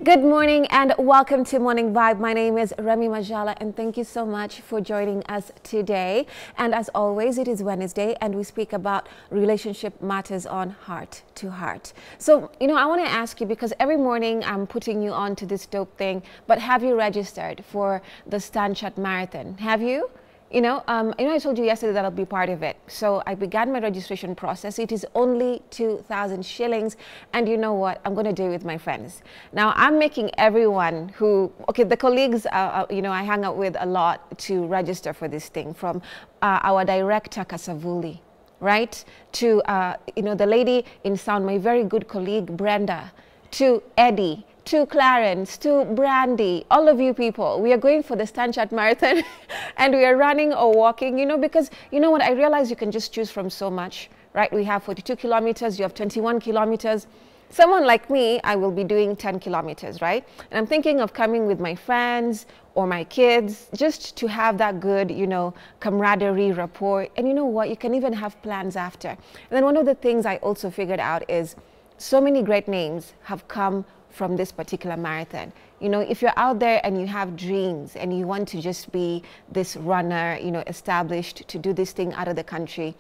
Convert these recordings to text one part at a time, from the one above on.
Good morning and welcome to Morning Vibe. My name is Remmy Majala and thank you so much for joining us today. And as always, it is Wednesday and we speak about relationship matters on Heart to Heart. So, I want to ask you, because every morning I'm putting you on to this dope thing, but have you registered for the Stanchart Marathon? Have you? I told you yesterday that I'll be part of it. So I began my registration process. It is only 2,000 shillings. And you know what? I'm going to do it with my friends. Now, I'm making everyone the colleagues, I hang out with a lot to register for this thing, from our director, Kasavuli, right? To, the lady in sound, my very good colleague, Brenda, to Eddie, to Clarence, to Brandy, all of you people. We are going for the Stanchart Marathon and we are running or walking, because you know what? I realize you can just choose from so much, right? We have 42 kilometers, you have 21 kilometers. Someone like me, I will be doing 10 kilometers, right? And I'm thinking of coming with my friends or my kids just to have that good, camaraderie, rapport. And you know what? You can even have plans after. And then one of the things I also figured out is so many great names have come from this particular marathon. If you're out there and you have dreams and you want to just be this runner, established to do this thing out of the country,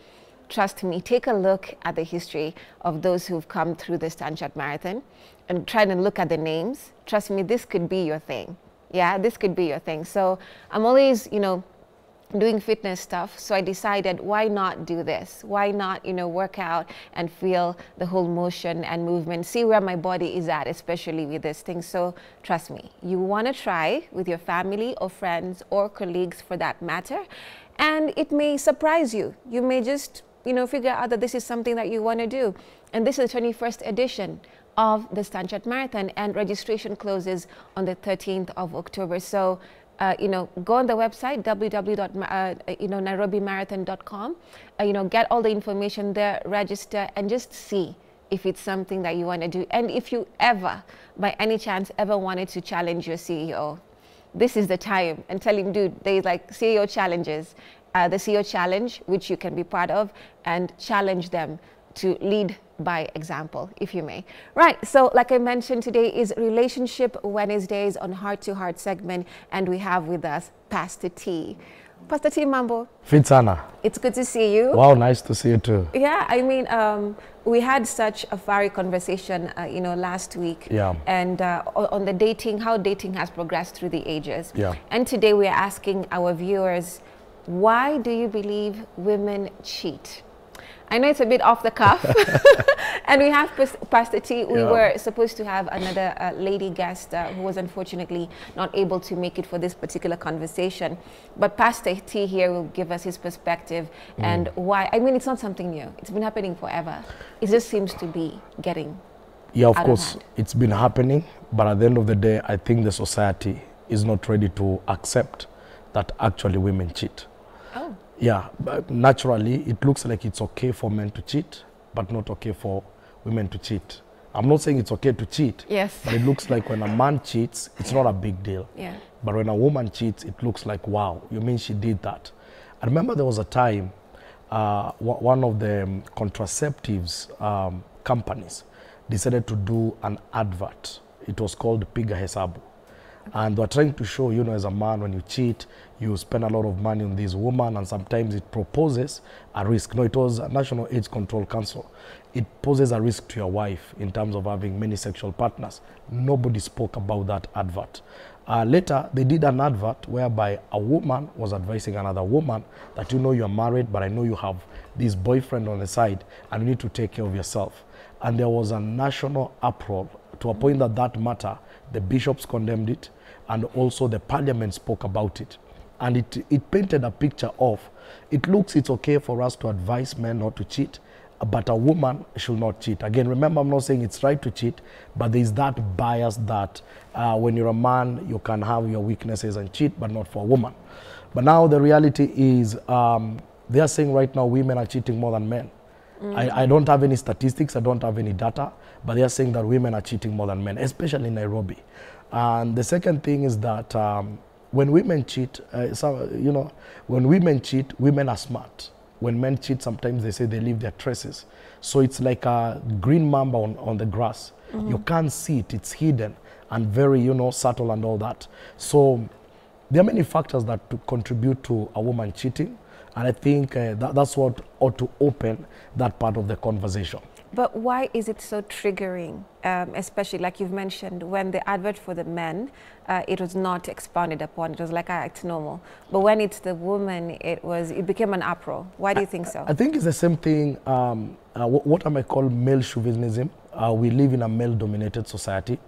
trust me, take a look at the history of those who've come through the Stanchart Marathon and try to look at the names. Trust me, this could be your thing. Yeah, this could be your thing. So I'm always, doing fitness stuff, so I decided, why not do this? Why not, work out and feel the whole motion and movement, see where my body is at, especially with this thing. So trust me, you want to try with your family or friends or colleagues for that matter, and it may surprise you. You may just, figure out that this is something that you want to do. And this is the 21st edition of the Stanchart Marathon, and registration closes on the 13th of October. So go on the website, www.nairobimarathon.com, get all the information there, register, and just see if it's something that you want to do. And if you ever, by any chance, ever wanted to challenge your CEO, this is the time. And tell him, dude, there's like CEO challenges, the CEO challenge, which you can be part of, and challenge them to lead by example, if you may. Right, so like I mentioned, today is Relationship Wednesdays on Heart to Heart segment, and we have with us Pastor T. Pastor T, mambo. Fitsana. It's good to see you. Wow, nice to see you too. Yeah, I mean, we had such a fiery conversation, last week. Yeah. And on the dating, how dating has progressed through the ages. Yeah. And today we are asking our viewers, why do you believe women cheat? I know it's a bit off the cuff. And we have Pastor T. We were supposed to have another lady guest who was unfortunately not able to make it for this particular conversation. But Pastor T here will give us his perspective and why. I mean, it's not something new. It's been happening forever. It just seems to be getting of course, it's been happening. But at the end of the day, I think the society is not ready to accept that actually women cheat. Oh. Yeah, but naturally, it looks like it's okay for men to cheat, but not okay for women to cheat. I'm not saying it's okay to cheat. Yes. But it looks like when a man cheats, it's not a big deal. Yeah. But when a woman cheats, it looks like, wow, you mean she did that? I remember there was a time, one of the contraceptives companies decided to do an advert. It was called Piga Hesabu. And they're trying to show, as a man, when you cheat, you spend a lot of money on this woman, and sometimes it proposes a risk. No, it was a National AIDS Control Council. It poses a risk to your wife in terms of having many sexual partners. Nobody spoke about that advert. Later, they did an advert whereby a woman was advising another woman that, you're married, but I know you have this boyfriend on the side, and you need to take care of yourself. And there was a national uproar to a point that matter, the bishops condemned it, and also the parliament spoke about it. And it painted a picture of, it's okay for us to advise men not to cheat, but a woman should not cheat. Again, remember, I'm not saying it's right to cheat, but there's that bias that when you're a man, you can have your weaknesses and cheat, but not for a woman. But now the reality is, they are saying right now women are cheating more than men. I don't have any statistics, I don't have any data, but they are saying that women are cheating more than men, especially in Nairobi. And the second thing is that when women cheat, when women cheat, women are smart. When men cheat, sometimes they say they leave their traces. So it's like a green mamba on the grass. You can't see it, it's hidden. and very, you know, subtle and all that. So there are many factors that contribute to a woman cheating, and I think that's what ought to open that part of the conversation. But why is it so triggering, especially like you've mentioned, when the advert for the men, it was not expounded upon, it was like, it's normal. But when it's the woman, it became an uproar. Why do you think so? I think it's the same thing, what I might call male chauvinism. We live in a male-dominated society.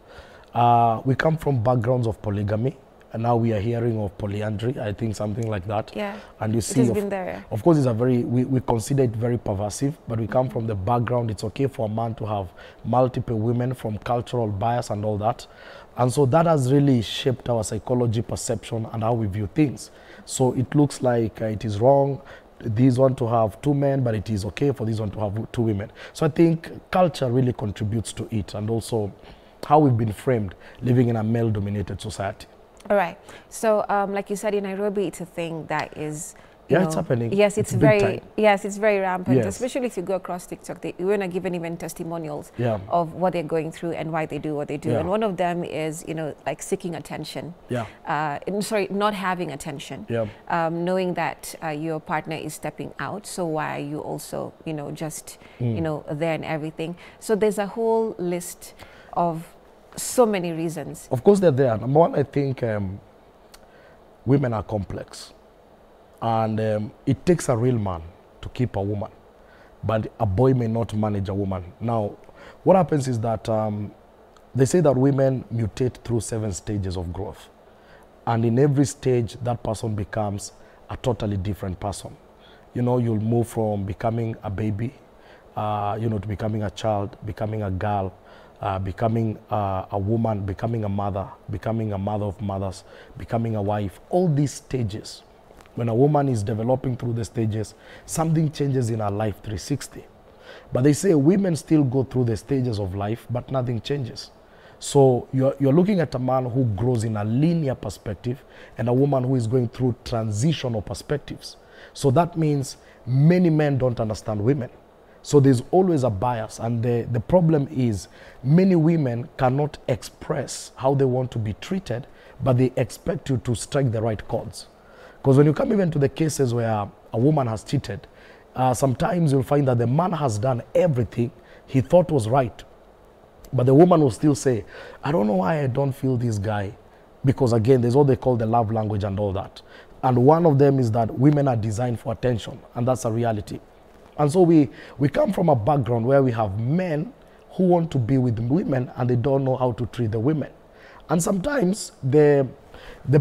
We come from backgrounds of polygamy, and now we are hearing of polyandry, I think something like that. Yeah, and you see, it has been there. Of course, it's a very, we consider it very pervasive, but we come from the background, it's okay for a man to have multiple women from cultural bias and all that. And so that has really shaped our psychology, perception, and how we view things. So it looks like it is wrong, these want to have 2 men, but it is okay for these one to have 2 women. So I think culture really contributes to it, and also how we've been framed living in a male-dominated society. All right. So, like you said, in Nairobi, it's a thing that is, it's happening. Yes, it's very, yes, it's very rampant. Yes. Especially if you go across TikTok, we're not given even testimonials of what they're going through and why they do what they do. Yeah. And one of them is, like seeking attention. Yeah. Sorry, not having attention. Yeah. Knowing that your partner is stepping out, so why are you also, just, there and everything. So there's a whole list of so many reasons. Of course they're there. Number one, I think women are complex. And it takes a real man to keep a woman. But a boy may not manage a woman. Now, what happens is that they say that women mutate through 7 stages of growth. And in every stage, that person becomes a totally different person. You'll move from becoming a baby, to becoming a child, becoming a girl, becoming a woman, becoming a mother of mothers, becoming a wife. All these stages, when a woman is developing through the stages, something changes in her life 360. But they say women still go through the stages of life, but nothing changes. So you're looking at a man who grows in a linear perspective and a woman who is going through transitional perspectives. So that means many men don't understand women. So there's always a bias, and the problem is many women cannot express how they want to be treated, but they expect you to strike the right chords. Because when you come even to the cases where a woman has cheated, sometimes you'll find that the man has done everything he thought was right, but the woman will still say, I don't know why I don't feel this guy, because again, there's what they call the love language and all that. And one of them is that women are designed for attention, and that's a reality. And so we come from a background where we have men who want to be with women and they don't know how to treat the women. And sometimes the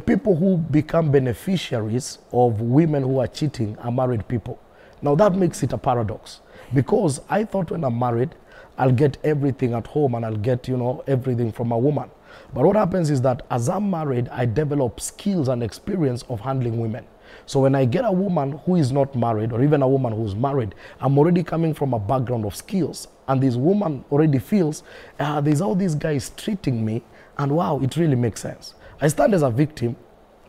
people who become beneficiaries of women who are cheating are married people. Now that makes it a paradox, because I thought when I'm married, I'll get everything at home and I'll get, everything from a woman. But what happens is that as I'm married, I develop skills and experience of handling women. So when I get a woman who is not married, or even a woman who's married, I'm already coming from a background of skills. And this woman already feels, there's how this guy is treating me, and wow, it really makes sense. I stand as a victim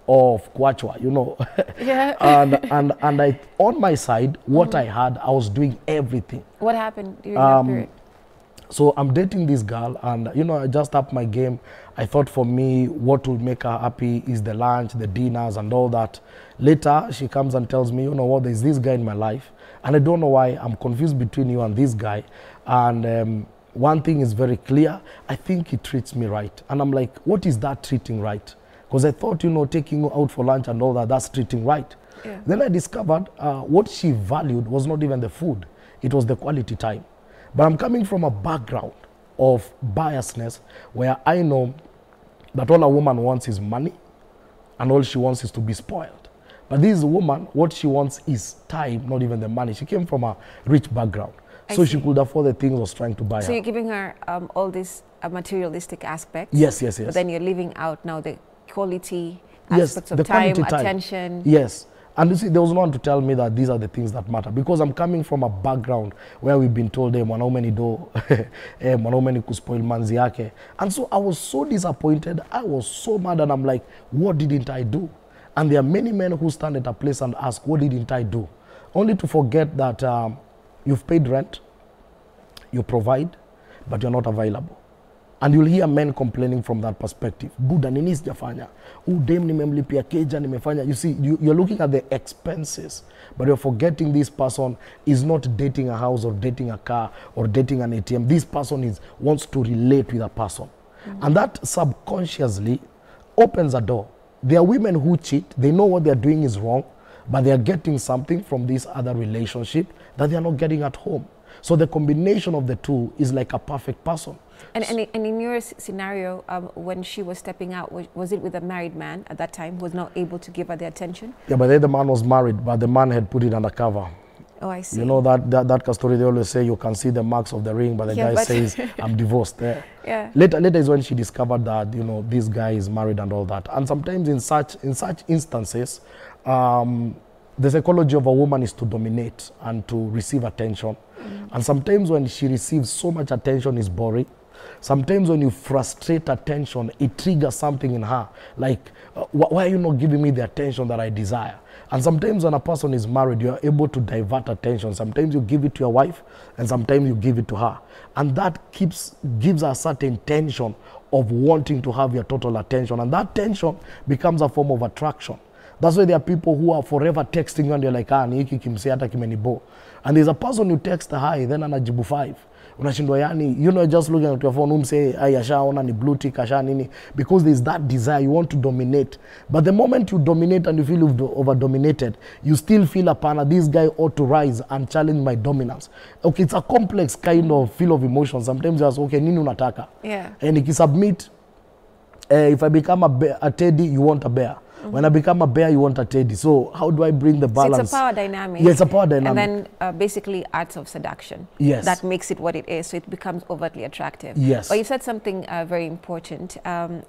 of Kwachwa, Yeah. and I, on my side, what I had, I was doing everything. What happened during that period? So I'm dating this girl, and I just upped my game. I thought for me, what will make her happy is the lunch, the dinners, and all that. Later, she comes and tells me, what, there's this guy in my life, and I don't know why. I'm confused between you and this guy. And one thing is very clear. I think he treats me right. And I'm like, what is that treating right? Because I thought, taking you out for lunch and all that, that's treating right. Yeah. Then I discovered what she valued was not even the food. It was the quality time. But I'm coming from a background of biasness where I know that all a woman wants is money and all she wants is to be spoiled. But this woman, what she wants is time, not even the money. She came from a rich background. So she could afford the things I was trying to buy her. So you're giving her all these materialistic aspects. Yes, yes, yes. But then you're leaving out now the quality aspects of time, attention. Yes. And you see, there was no one to tell me that these are the things that matter, because I'm coming from a background where we've been told, mwanaume do, mwanaume kuspoil manzi yake. And so I was so disappointed. I was so mad, and I'm like, what didn't I do? And there are many men who stand at a place and ask, what didn't I do? Only to forget that you've paid rent, you provide, but you're not available. And you'll hear men complaining from that perspective. Buda, nini sijafanya? Dem nimemlipia keja, nimefanya. You see, you're looking at the expenses, but you're forgetting this person is not dating a house or dating a car or dating an ATM. This person wants to relate with a person. And that subconsciously opens a door. There are women who cheat. They know what they're doing is wrong, but they are getting something from this other relationship that they are not getting at home. So the combination of the two is like a perfect person. And in your scenario, when she was stepping out, was it with a married man at that time who was not able to give her the attention? Yeah, but then the man was married, but the man had put it undercover. Oh, I see. You know that story, they always say you can see the marks of the ring, but the guy says, I'm divorced. Yeah. Later is when she discovered that, you know, this guy is married and all that. And sometimes in such instances, the psychology of a woman is to dominate and to receive attention. And sometimes when she receives so much attention, it's boring. Sometimes when you frustrate attention, it triggers something in her. Like, why are you not giving me the attention that I desire? And sometimes when a person is married, you are able to divert attention. Sometimes you give it to your wife, and sometimes you give it to her. And that gives a certain tension of wanting to have your total attention. And that tension becomes a form of attraction. That's why there are people who are forever texting you and you're like, ni hiki kimse hata kimenibo. And there's a person who texts hi, then anajibu 5. Unashindwa yani, you know, just looking at your phone, say, ay, ashaona ni blue tick, asha nini. Because there's that desire, you want to dominate. But the moment you dominate and you feel you've over-dominated, you still feel apana, this guy ought to rise and challenge my dominance. Okay, it's a complex kind of feel of emotion. Sometimes you ask, okay, nini unataka? Yeah. And if you submit, if I become a teddy, you want a bear. When I become a bear, you want a teddy. So how do I bring the balance? So it's a power dynamic. Yeah, it's a power dynamic. And then basically arts of seduction. Yes. That makes it what it is. So it becomes overtly attractive. Yes. But you said something very important,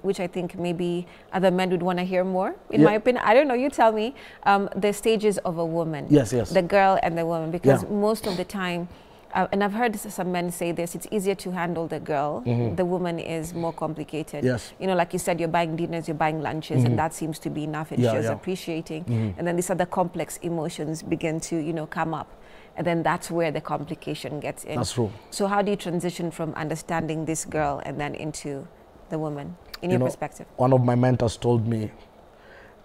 which I think maybe other men would want to hear more, in my opinion. I don't know, you tell me. The stages of a woman. Yes, yes. The girl and the woman. Because most of the time, and I've heard some men say this, it's easier to handle the girl. The woman is more complicated. Yes. You know, like you said, you're buying dinners, you're buying lunches, and that seems to be enough, and she's appreciating. And then these other complex emotions begin to, you know, come up. And then that's where the complication gets in. That's true. So how do you transition from understanding this girl and then into the woman, in your perspective? One of my mentors told me,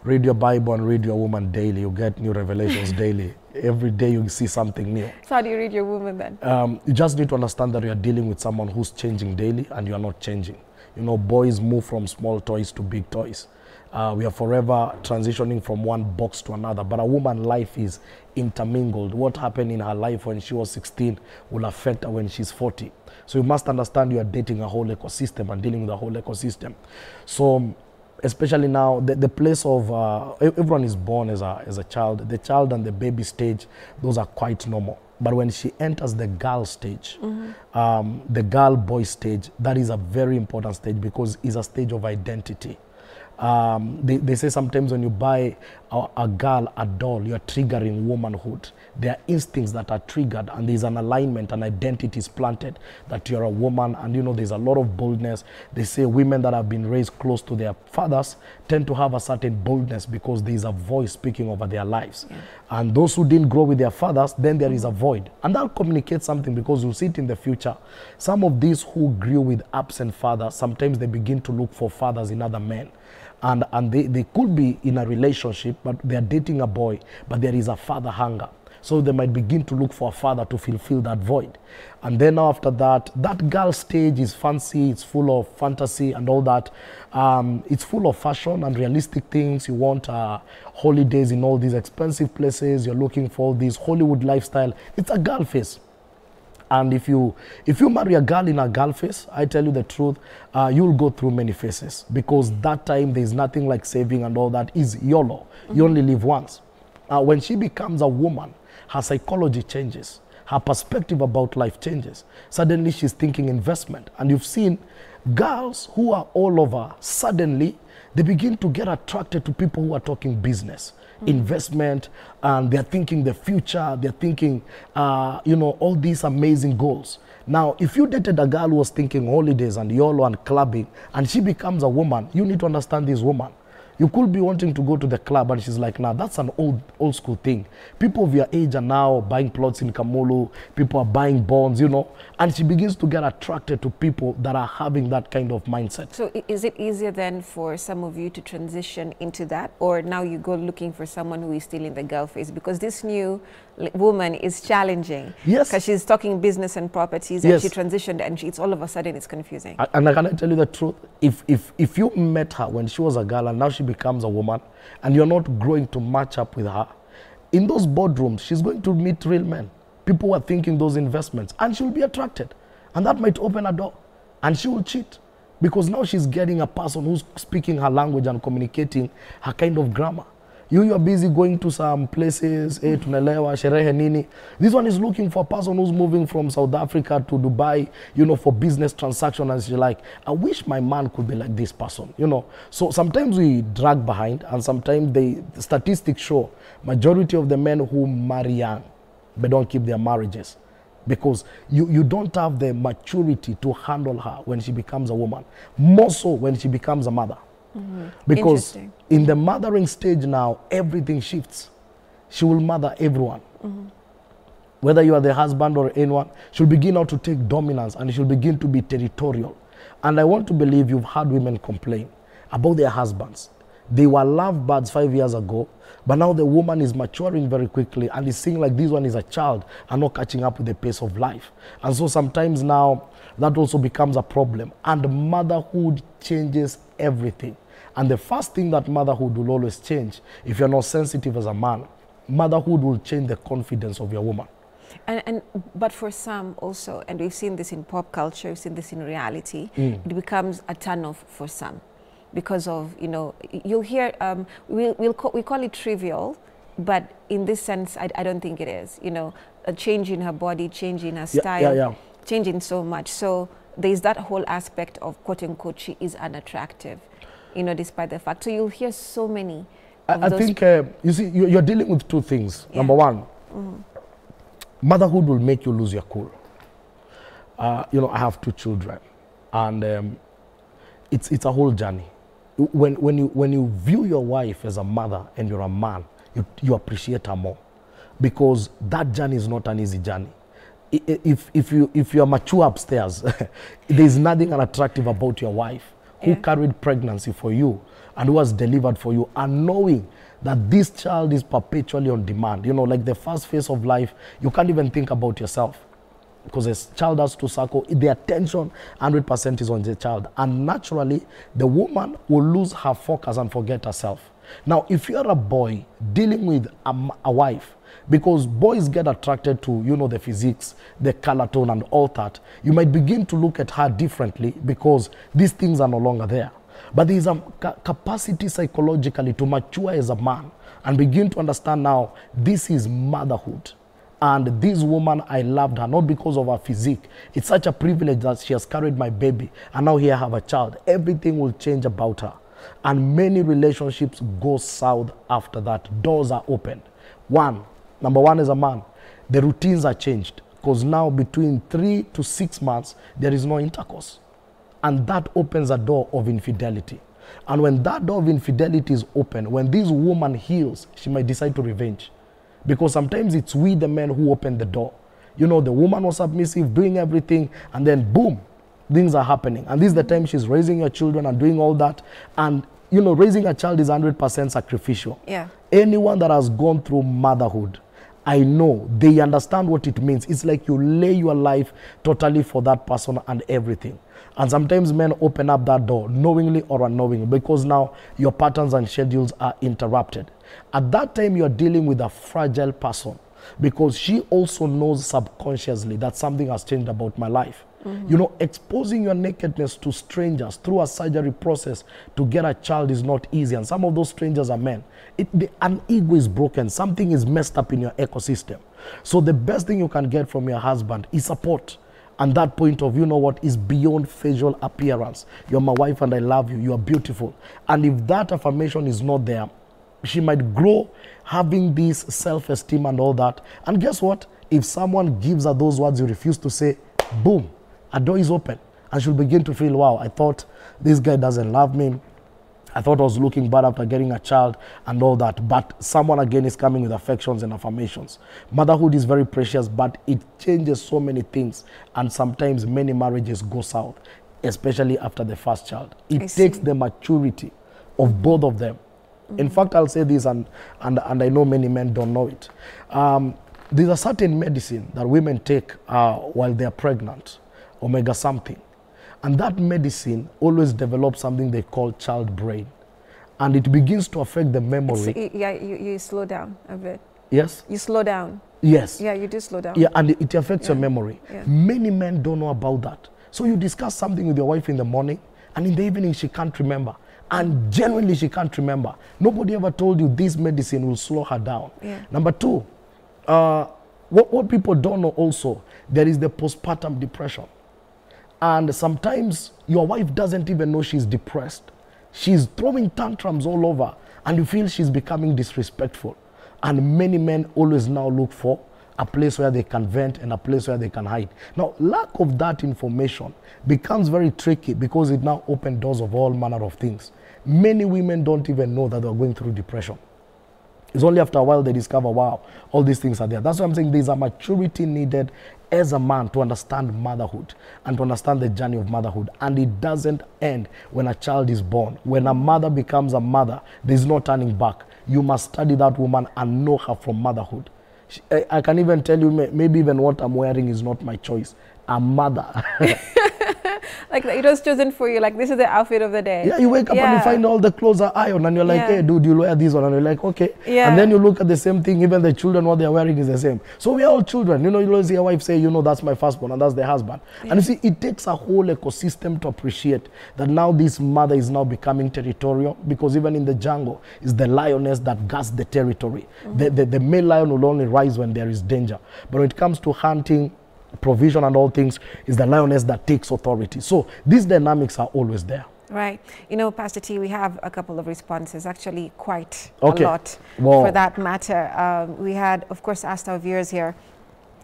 read your Bible and read your woman daily. You get new revelations daily. Every day you see something new. So how do you read your woman then? You just need to understand that you are dealing with someone who's changing daily and you are not changing. You know, boys move from small toys to big toys. We are forever transitioning from one box to another. But a woman's life is intermingled. What happened in her life when she was 16 will affect her when she's 40. So you must understand you are dating a whole ecosystem and dealing with a whole ecosystem. So especially now, the place of, everyone is born as a child. The child and the baby stage, those are quite normal. But when she enters the girl stage, the girl-boy stage, that is a very important stage because it's a stage of identity. They say sometimes when you buy a girl a doll, you're triggering womanhood. There are instincts that are triggered and there's an alignment, an identity is planted that you're a woman, and you know there's a lot of boldness. They say women that have been raised close to their fathers tend to have a certain boldness because there's a voice speaking over their lives. And those who didn't grow with their fathers, then there is a void. And that communicates something because you'll see it in the future. Some of these who grew with absent fathers, sometimes they begin to look for fathers in other men. And they could be in a relationship, but they're dating a boy, but there is a father hunger. So they might begin to look for a father to fulfill that void. And then after that, that girl stage is fancy, it's full of fantasy and all that. It's full of fashion and realistic things. You want holidays in all these expensive places. You're looking for this Hollywood lifestyle. It's a girl phase. And if you marry a girl in a girl phase, I tell you the truth, you'll go through many phases because that time there's nothing like saving and all that. Is YOLO. You only live once. When she becomes a woman, her psychology changes. Her perspective about life changes. Suddenly she's thinking investment. And you've seen girls who are all over, suddenly they begin to get attracted to people who are talking business, investment, and they're thinking the future, they're thinking, you know, all these amazing goals. Now, if you dated a girl who was thinking holidays and YOLO and clubbing, and she becomes a woman, you need to understand this woman. You could be wanting to go to the club, and she's like, nah, that's an old school thing. People of your age are now buying plots in Kamulu, people are buying bonds, you know, and she begins to get attracted to people that are having that kind of mindset. So is it easier then for some of you to transition into that, or now you go looking for someone who is still in the girl phase? Because this new woman is challenging. Yes. Because she's talking business and properties, and she transitioned, and it's all of a sudden it's confusing. And I can tell you the truth, if you met her when she was a girl and now she becomes a woman, and you're not growing to match up with her, in those boardrooms, she's going to meet real men. People are thinking those investments, and she'll be attracted. And that might open a door, and she will cheat. Because now she's getting a person who's speaking her language and communicating her kind of grammar. You are busy going to some places, tunelewa, sherehe nini. This one is looking for a person who's moving from South Africa to Dubai, you know, for business transaction. And she's like, I wish my man could be like this person, you know. So sometimes we drag behind, and sometimes the statistics show majority of the men who marry young, but don't keep their marriages. Because you don't have the maturity to handle her when she becomes a woman. More so when she becomes a mother. Because in the mothering stage now, everything shifts. She will mother everyone. Whether you are the husband or anyone, she'll begin now to take dominance, and she'll begin to be territorial. And I want to believe you've heard women complain about their husbands. They were lovebirds 5 years ago, but now the woman is maturing very quickly and is seeing like this one is a child and not catching up with the pace of life. And so sometimes now that also becomes a problem. And motherhood changes everything. And the first thing that motherhood will always change, if you're not sensitive as a man, motherhood will change the confidence of your woman. But for some also, and we've seen this in pop culture, we've seen this in reality, it becomes a turn-off for some. Because of, you know, you'll hear, we call it trivial, but in this sense, I don't think it is. You know, a change in her body, change in her style, changing so much. So there's that whole aspect of quote-unquote, she is unattractive, you know, despite the fact. So you'll hear so many of I think, you see, you're dealing with two things. Number one, motherhood will make you lose your cool. You know, I have 2 children, and it's a whole journey. When you view your wife as a mother and you're a man, you appreciate her more, because that journey is not an easy journey. If you're mature upstairs, there's nothing unattractive about your wife who carried pregnancy for you and who was delivered for you, and knowing that this child is perpetually on demand. You know, like the first phase of life, you can't even think about yourself, because a child has to suckle, the attention 100% is on the child. And naturally, the woman will lose her focus and forget herself. Now, if you're a boy dealing with a wife, because boys get attracted to, you know, the physiques, the color tone and all that, you might begin to look at her differently because these things are no longer there. But there is a capacity psychologically to mature as a man and begin to understand now, this is motherhood. And this woman, I loved her, not because of her physique. It's such a privilege that she has carried my baby, and now here I have a child. Everything will change about her. And many relationships go south after that. Doors are opened. Number one as a man, the routines are changed, because now between 3 to 6 months, there is no intercourse. And that opens a door of infidelity. And when that door of infidelity is open, when this woman heals, she might decide to revenge. Because sometimes it's we, the men, who open the door. You know, the woman was submissive, doing everything, and then boom, things are happening. And this is the time she's raising your children and doing all that. And, you know, raising a child is 100% sacrificial. Yeah. Anyone that has gone through motherhood, I know they understand what it means. It's like you lay your life totally for that person and everything. And sometimes men open up that door, knowingly or unknowingly, because now your patterns and schedules are interrupted. At that time, you're dealing with a fragile person, because she also knows subconsciously that something has changed about my life. You know, exposing your nakedness to strangers through a surgery process to get a child is not easy. And some of those strangers are men. An ego is broken. Something is messed up in your ecosystem. So the best thing you can get from your husband is support. And that point of, you know what, is beyond facial appearance. You're my wife and I love you. You are beautiful. And if that affirmation is not there, she might grow having this self-esteem and all that. And guess what? If someone gives her those words you refuse to say, boom, a door is open. And she'll begin to feel, wow, I thought this guy doesn't love me. I thought I was looking bad after getting a child and all that. But someone again is coming with affections and affirmations. Motherhood is very precious, but it changes so many things. And sometimes many marriages go south, especially after the first child. It takes the maturity of both of them. In fact, I'll say this, and I know many men don't know it. There's a certain medicine that women take while they're pregnant, omega something. And that medicine always develops something they call child brain. And it begins to affect the memory. Yeah, you slow down a bit. Yes? You slow down. Yes. Yeah, you do slow down. Yeah, and it affects your memory. Yeah. Many men don't know about that. So you discuss something with your wife in the morning, and in the evening she can't remember. And genuinely she can't remember. Nobody ever told you this medicine will slow her down. Yeah. Number two, what people don't know also, there is the postpartum depression. And sometimes your wife doesn't even know she's depressed. She's throwing tantrums all over, and you feel she's becoming disrespectful. And many men always now look for a place where they can vent and a place where they can hide. Now, lack of that information becomes very tricky because it now opens doors of all manner of things. Many women don't even know that they're going through depression. It's only after a while they discover, wow, all these things are there. That's why I'm saying there's a maturity needed as a man to understand motherhood and to understand the journey of motherhood. And it doesn't end when a child is born. When a mother becomes a mother, there's no turning back. You must study that woman and know her from motherhood. I can even tell you, maybe even what I'm wearing is not my choice. A mother. Like it was chosen for you, like this is the outfit of the day. Yeah, you wake up and you find all the clothes are ironed and you're like, hey dude, you'll wear this one, and you're like, okay. Yeah. And then you look at the same thing, even the children, what they're wearing is the same. So we're all children. You know, you always hear your wife say, you know, that's my firstborn and that's the husband. Yeah. And you see, it takes a whole ecosystem to appreciate that now this mother is now becoming territorial, because even in the jungle is the lioness that guards the territory. The male lion will only rise when there is danger. But when it comes to hunting, provision and all things, is the lioness that takes authority. So these dynamics are always there. Right. You know, Pastor T, we have a couple of responses, actually quite a lot for that matter. We had, of course, asked our viewers here,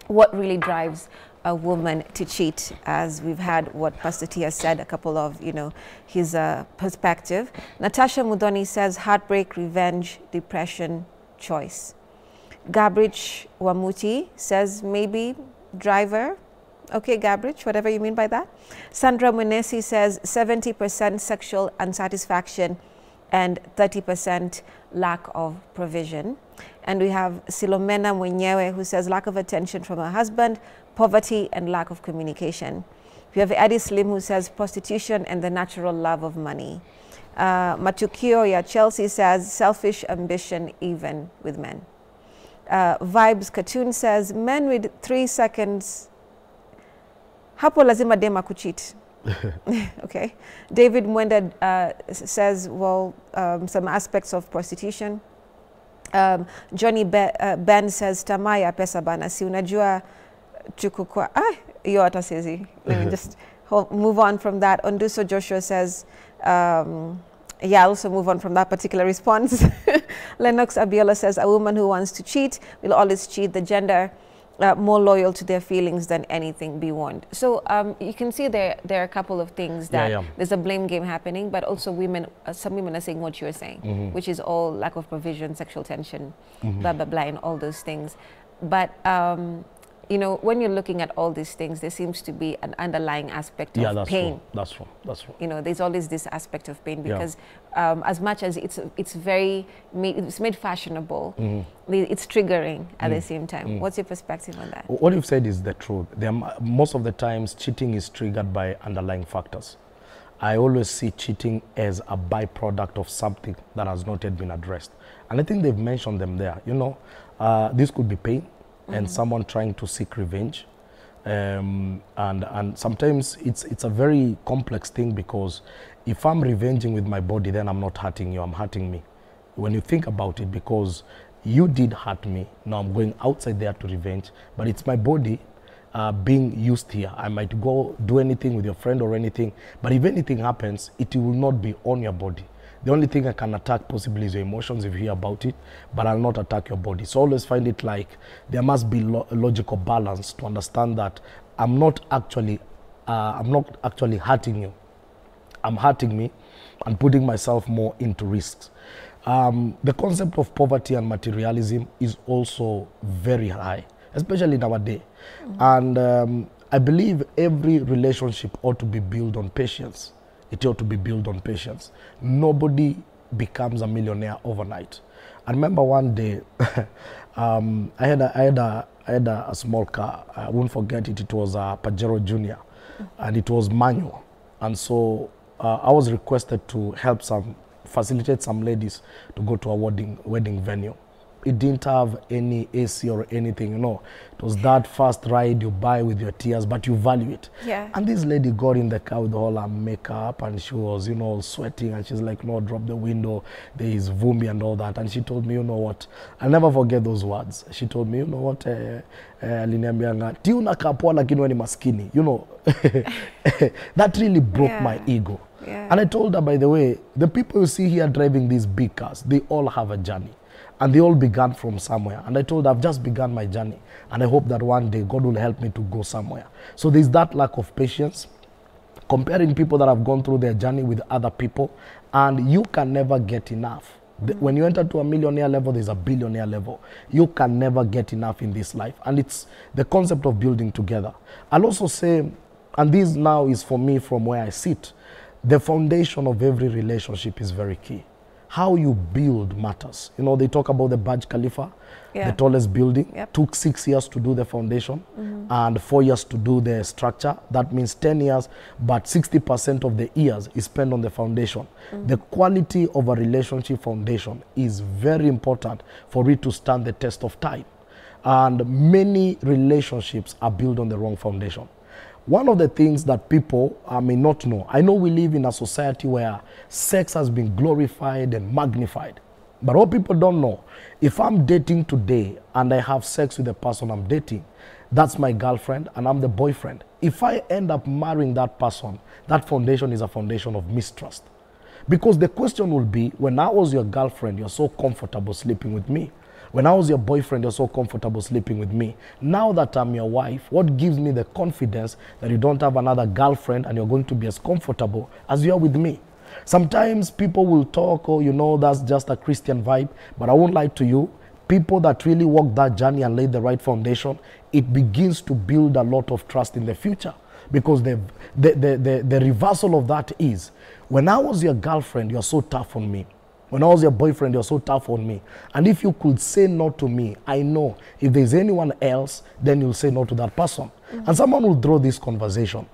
what really drives a woman to cheat, as we've had what Pastor T has said, a couple of, you know, his perspective. Natasha Mudoni says heartbreak, revenge, depression, choice. Gabrich Wamuti says maybe driver. Okay, Gabrich, whatever you mean by that. Sandra Munesi says 70% sexual unsatisfaction and 30% lack of provision. And we have Silomena Mwenyewe, who says lack of attention from her husband, poverty and lack of communication. We have Eddie Slim, who says prostitution and the natural love of money. Matukio ya Chelsea says selfish ambition even with men. Vibes Cartoon says men with 3 seconds hapo lazima dema kucheat. Okay. David Mwenda says, well, some aspects of prostitution. Johnny Ben says tamaa ya pesa bana, si unajua chukukwa. Yo hata sizi. Let me just move on from that. Onduso Joshua says, yeah, I'll also move on from that particular response. Lennox Abiola says, a woman who wants to cheat will always cheat the gender more loyal to their feelings than anything, be warned. So you can see there are a couple of things that there's a blame game happening, but also women, some women are saying what you're saying, which is all lack of provision, sexual tension, blah, blah, blah, and all those things. But you know, when you're looking at all these things, there seems to be an underlying aspect of pain. That's true. That's true. You know, there's always this aspect of pain because as much as it's made fashionable, it's triggering at the same time. What's your perspective on that? What you've said is the truth. Most of the times, cheating is triggered by underlying factors. I always see cheating as a byproduct of something that has not yet been addressed. And I think they've mentioned them there. You know, this could be pain. And someone trying to seek revenge, and sometimes it's a very complex thing, because if I'm revenging with my body, then I'm not hurting you, I'm hurting me. When you think about it, because you did hurt me, now I'm going outside there to revenge, but it's my body being used here. I might go do anything with your friend or anything, but if anything happens, it will not be on your body. The only thing I can attack possibly is your emotions if you hear about it, but I'll not attack your body. So always find it like there must be a logical balance to understand that I'm not actually hurting you. I'm hurting me, and putting myself more into risks. The concept of poverty and materialism is also very high, especially nowadays. And I believe every relationship ought to be built on patience. It ought to be built on patience. Nobody becomes a millionaire overnight. I remember one day, I had a small car. I won't forget it. It was a Pajero Junior, and it was manual. And so I was requested to facilitate some ladies to go to a wedding venue. It didn't have any AC or anything, you know. It was that first ride you buy with your tears, but you value it. Yeah. And this lady got in the car with all her makeup, and she was, you know, all sweating, and she's like, no, drop the window, there is vumbi and all that. And she told me, you know what, I'll never forget those words. She told me, you know what, aliniambianga, ti unakaa poa lakini wewe ni maskini, you know. That really broke my ego. Yeah. And I told her, by the way, the people you see here driving these big cars, they all have a journey. And they all began from somewhere. And I told her, I've just begun my journey. And I hope that one day God will help me to go somewhere. So there's that lack of patience. Comparing people that have gone through their journey with other people. And you can never get enough. When you enter to a millionaire level, there's a billionaire level. You can never get enough in this life. And it's the concept of building together. I'll also say, and this now is for me from where I sit, the foundation of every relationship is very key. How you build matters. You know, they talk about the Burj Khalifa, the tallest building. Took 6 years to do the foundation and 4 years to do the structure. That means 10 years, but 60% of the years is spent on the foundation. The quality of a relationship foundation is very important for it to stand the test of time. And many relationships are built on the wrong foundation. One of the things that people may not know, I know we live in a society where sex has been glorified and magnified. But what people don't know, if I'm dating today and I have sex with the person I'm dating, that's my girlfriend and I'm the boyfriend. If I end up marrying that person, that foundation is a foundation of mistrust. Because the question will be, when I was your girlfriend, you're so comfortable sleeping with me. When I was your boyfriend, you're so comfortable sleeping with me. Now that I'm your wife, what gives me the confidence that you don't have another girlfriend and you're going to be as comfortable as you are with me? Sometimes people will talk, oh, you know, that's just a Christian vibe. But I won't lie to you. People that really walk that journey and lay the right foundation, it begins to build a lot of trust in the future. Because the reversal of that is, when I was your girlfriend, you're so tough on me. When I was your boyfriend, you're so tough on me. And if you could say no to me, I know if there's anyone else, then you'll say no to that person. And someone will draw this conversation.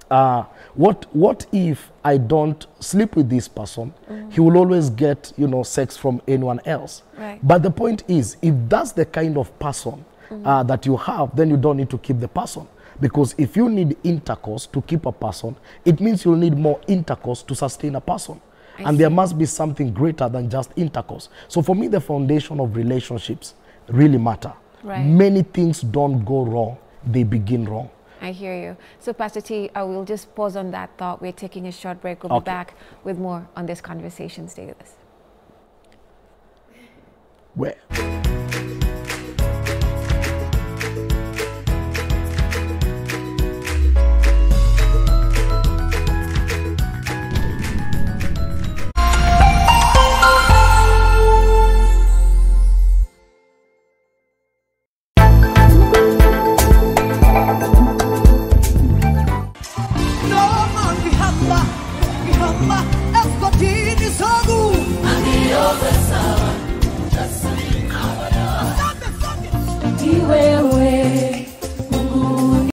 What if I don't sleep with this person? He will always get, you know, sex from anyone else. Right. But the point is, if that's the kind of person that you have, then you don't need to keep the person. Because if you need intercourse to keep a person, it means you'll need more intercourse to sustain a person. And there must be something greater than just intercourse. So for me, the foundation of relationships really matter. Right. Many things don't go wrong. They begin wrong. I hear you. So Pastor T, I will just pause on that thought. We're taking a short break. We'll be back with more on this conversation. Stay with us. Where?